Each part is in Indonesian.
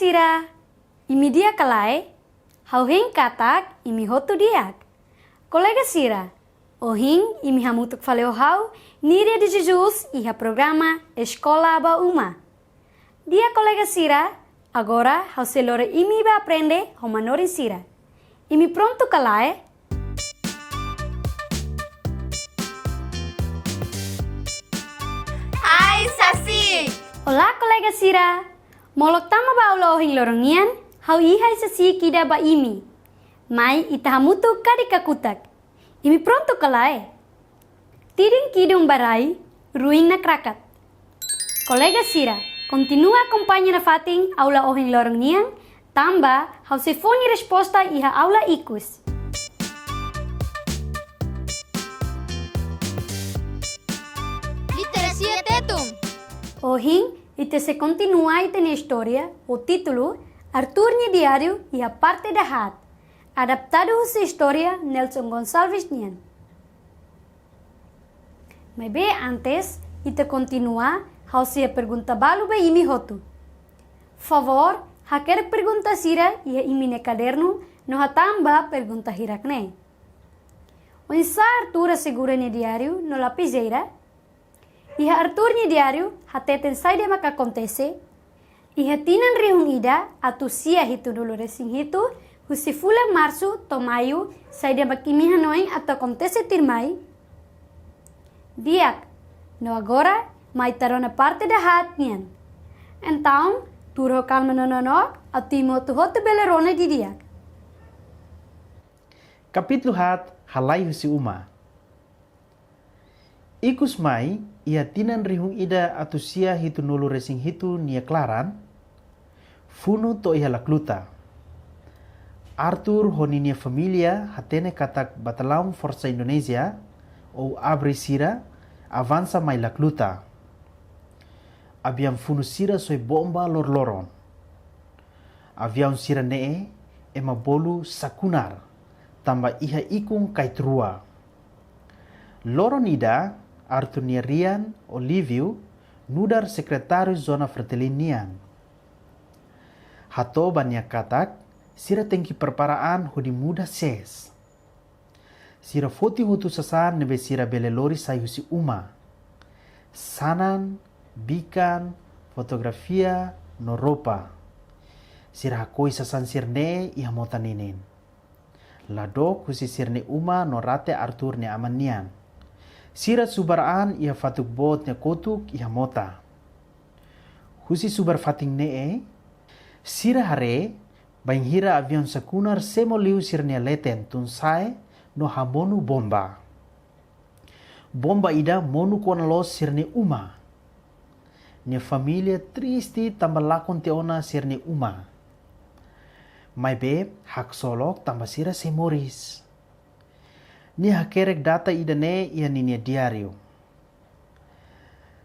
sira, imi dia kalai, hau hing katak imi hotu diak. Kolega sira, ohing imi hamutuk faleo hau, niria de Jesus iha programa Escola ba Uma. Dia kolega sira, agora hau selore imi ba aprende homanori sira. Imi pronto kalai? Hai Sasi! Olá kolega sira, molok tama ba ula ohing lorongian, hau ihai sasi kida ba imi. Mai ita hamutuk kadika kutak. Imi pronto kalai? Tiring kidung barai, ruing na krakat. Kolega sira, continua acompanha na fating aula ohing lorongian, tamba hau se foni resposta iha aula ikus. Literacia tetum! Ohing, ite se continua ite na história, o título, Arthur ni Diário e a parte da hat. Adaptado a história Nelson Gonçalves Nian. Mas bem antes, ite continua, hau se a pergunta balu ba imi hotu. Favor, haker pergunta sira ia imi ne caderno, no hatamba pergunta hirakne. O insa Arthur segura ni diário no lapiseira. Iha Arthur ni diário, hateten saide maka acontece. Iha tinan rihung ida, atu sia hitu dulu resing hitu, husi fula março, tomaio, saide makimi hanoing atau acontece tirmai. Diak, no agora, mai tarona parte da hat nian. Então, turho calma nononok, atimo tu hotu belerone di diak. Kapitulo hat halai husi uma. Ikus mai, ia tinan rihung ida atusia hitu nulu resing hitu nia klaran, funu to iha lakluta. Arthur honinia familia hatene katak Batalaun Força Indonesia, ou abri sira, avança mai lakluta. Abiam funu sira soi bomba lor-loron. Avião sira nee, ema bolu sakunar, tamba iha ikung kaitrua. Loron ida, Arthur Rian Olivio, nudar sekretario zona Fretilinian. Hato banyak katak, sira tengki perparaan hudi muda ses. Sira foti hutu sasan nebe sira belelori sayusi uma. Sanan, bikan, fotografia, no ropa. Sira hakoi sasan sirne iha motaninin. Lado kusi sirne uma no rate Arthur ne amanian. Sira subaraan ia fatuk bot ne kotuk iha mota. Husi subar fating nee, sira hare, baing hira avion sakunar semo liu sirne leten tunsai no hamonu bomba. Bomba ida monu kona los sirne uma. Nia familia tristi tambah lakon teona sirne uma. Mai be hak solok tambah sira semoris. Ni hakerek data idane ia ninia diario.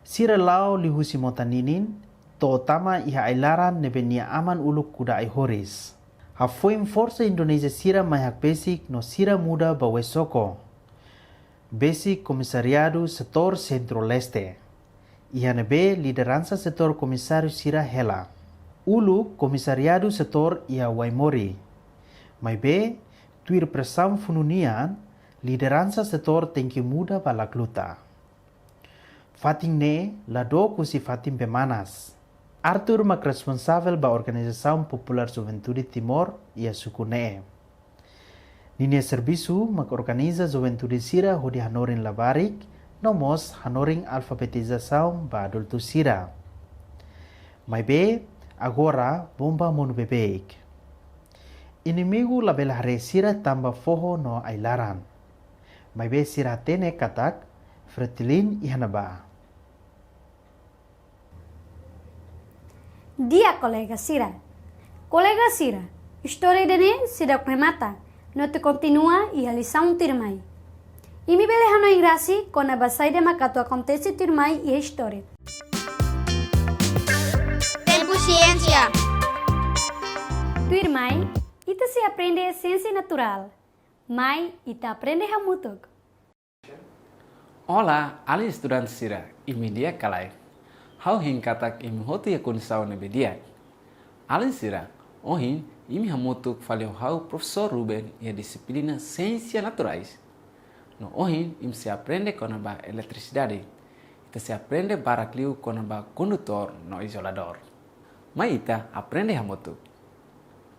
Sira lao lihusi motaninin, to tama iha ailaran nebe nia aman uluk kuda ai horis. Hafoim Força Indonesia sira mai hak basic no sira muda bawesoko. Basic Komisariado Setor Centro-Leste. Iha nebe lideransa setor komisario sira hela. Uluk Komisariado Setor ia Waimori. Mai be tuir presam fununian, lideransa setor tengki muda balakluta. Fating ne, lado kusi fatim pemanas. Arthur mak responsável ba Organização Popular Juventude Timor ia suku ne. Ninia servisu mak organiza Juventude sira hodi hanorin labarik, nomos hanoring alfabetização ba adultu sira. Mai be, agora bomba monu bebeik. Inimigo labela hare sira tamba foho no ailaran. Mai be sira tene katak, fretilin ihanaba. Dia kolega sira. Kolega sira, história dene sidak remata, no te continua e a lição tirmai. E mi bele hano ingrasi con a basaide makato acontece tirmai e a história. Tempo ciência! Tirmai, ita se aprende a ciência natural. Mai, ita aprende hamutuk. Olá, ali estudante sira, imi dia kalai. Hau hing katak imi hotu ya kun saw nebe dia. Além sira, ohin, imi hamutuk falhou hau professor Ruben e a disciplina Ciências Naturais. No ohin, im se aprende com a eletricidade. Ita se aprende barakliu com a condutor no isolador. Mas ita aprende hamutuk.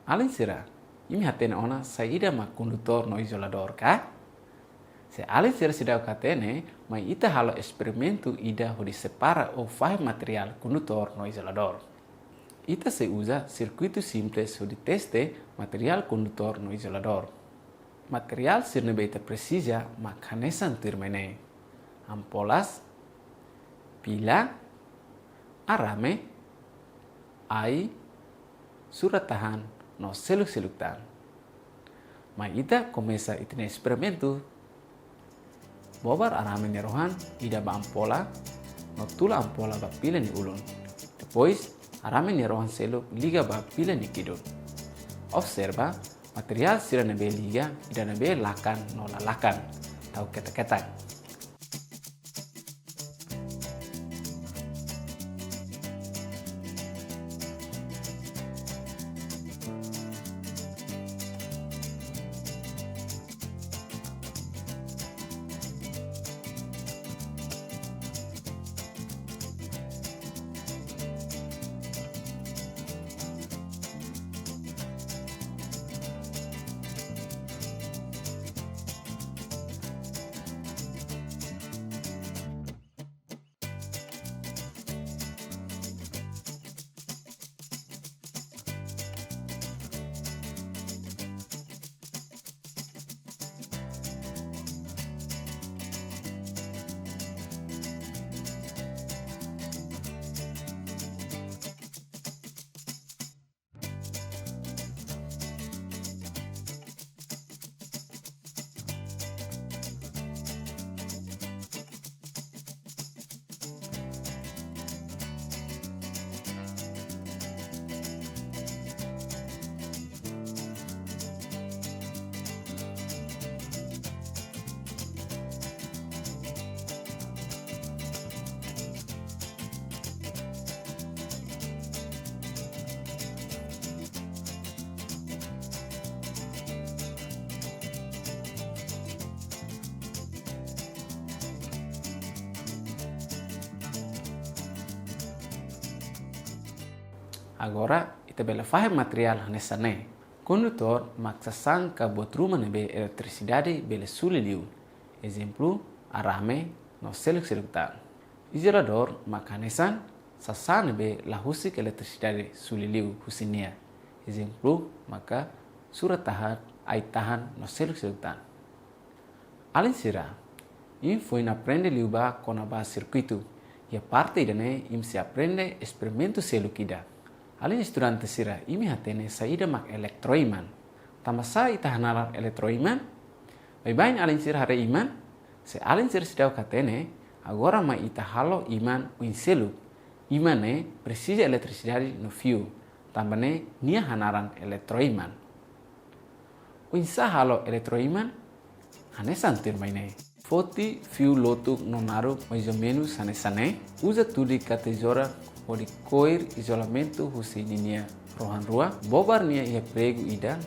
Além sira, imi hatene ona saída ma condutor no isolador, ka? Se além sira sidau katene, mas ita halo experimento ida hodi separa ou faz material condutor no isolador. Ita se usa circuito simples de teste material condutor no isolador. Material sirne beta precisa makanesan termene. Ampolas, pila, arame, ai, surat tahan no seluk-seluktan. Mas ita começa itne experimento. Bobar arame nerohan ida ba ampola, no tula ampola ba pila ni ulun. Depois, arame nerohan seluk liga ba pila ni kidul. Observa, material sira nebe liga ida nebe lakan no lalakan, tau ketak-ketak. Agora, ita bela faz material nesane. Condutor maksasan ka buat rumah nebe eletricidade bela suliliu. Exemplo, arame no seluk-seluktan. Isolador makanesan sasan nebe lahusik eletricidade suliliu husinia. Exemplo, maka surat tahan ai tahan no seluk-seluktan. Além sira, im foi aprende liuba com a circuito. E a parte idane im se aprende experimento selukida. Alin estudante sira imi hatene saída mak elektroiman. Tamasa ita hanalar elektroiman. Baibain alin sira hare iman. Se alin sira sidau katene agora ma ita halo iman uin selu. Imane precisa eletricidade no fio. Tambane nia hanaran elektroiman. Uin sa halo elektroiman hanesan tirmaine. Foti fio lotuk nonaru mais ou menos hanesane. Usa tudo ka tesoura o de coir isolamento husininia rohan rua bobar nia ia prego ida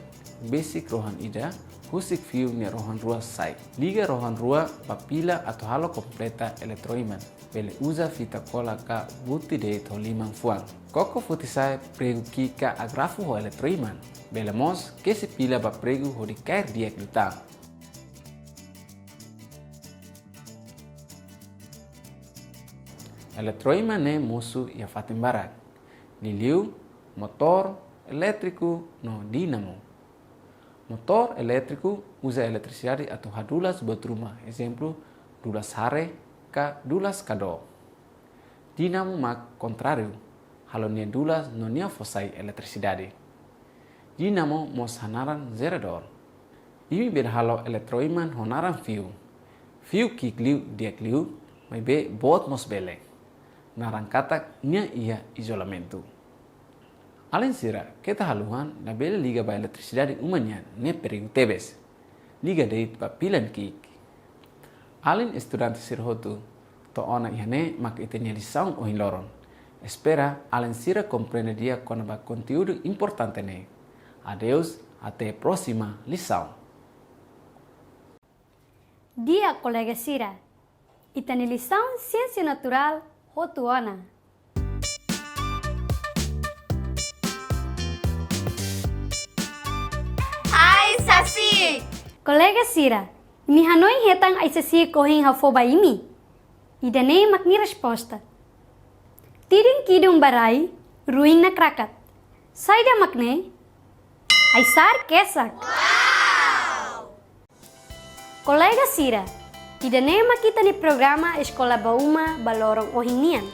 basic rohan ida husik fio nia rohan rua sai liga rohan rua papila atau halo completa elektroiman bele usa fita cola ka buti de to limang fuang koko futi sai prego ki ka agrafu ho elektroiman bele mos que se pila ba prego ho de cair diak luta. Elektroiman ne musuh ia fatin barak. Liliu, motor elétrico no dinamo. Motor elétrico usa eletricidade atau hadulas buat rumah. Exemplo, dulas hare ka dulas kado. Dinamo mak contrário. Halo nia dulas no nia fosai eletricidade. Dinamo mos hanaran zerador. Imi beda halo elektroiman honaran fio. Fio ki kliu dia kliu, mai be bot mos belek. Narang katak nia ia isolamento. Além sira, kita haluhan na bela liga ba eletricidade umanya ne perigo tebes. Liga deit ba pilan kik. Além estudante sirhotu to ona ihane mak itenia lisaun ohin loron. Espera Alan Sira compreende dia com o conteúdo importante né. Adeus, até a próxima lição. Dia, colega Sira. Ita ni lição Ciência Natural Rotuana. Ai, Saci! Colega Sira, mi hanoi hetang ai sesi kohin hafoba imi. Ida ne makni resposta. Tiding kidung barai, ruing na krakat. Saida makne, ai sar kesak. Colega Sira, ida ne makita ni programa Escola Bauma Balorong Ohinian.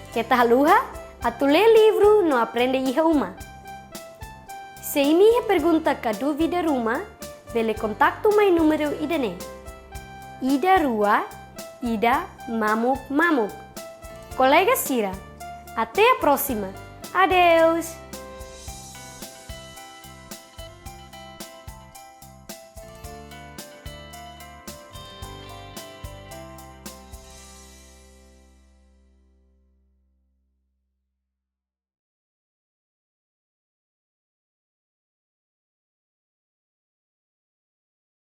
Kita haluha, atule livro no aprende iha uma. Se imi pergunta ka dúvida ruma, bele contacto mai número ida ne. Ida rua, ida mamuk mamuk. Colega Sira, até a próxima. Adeus!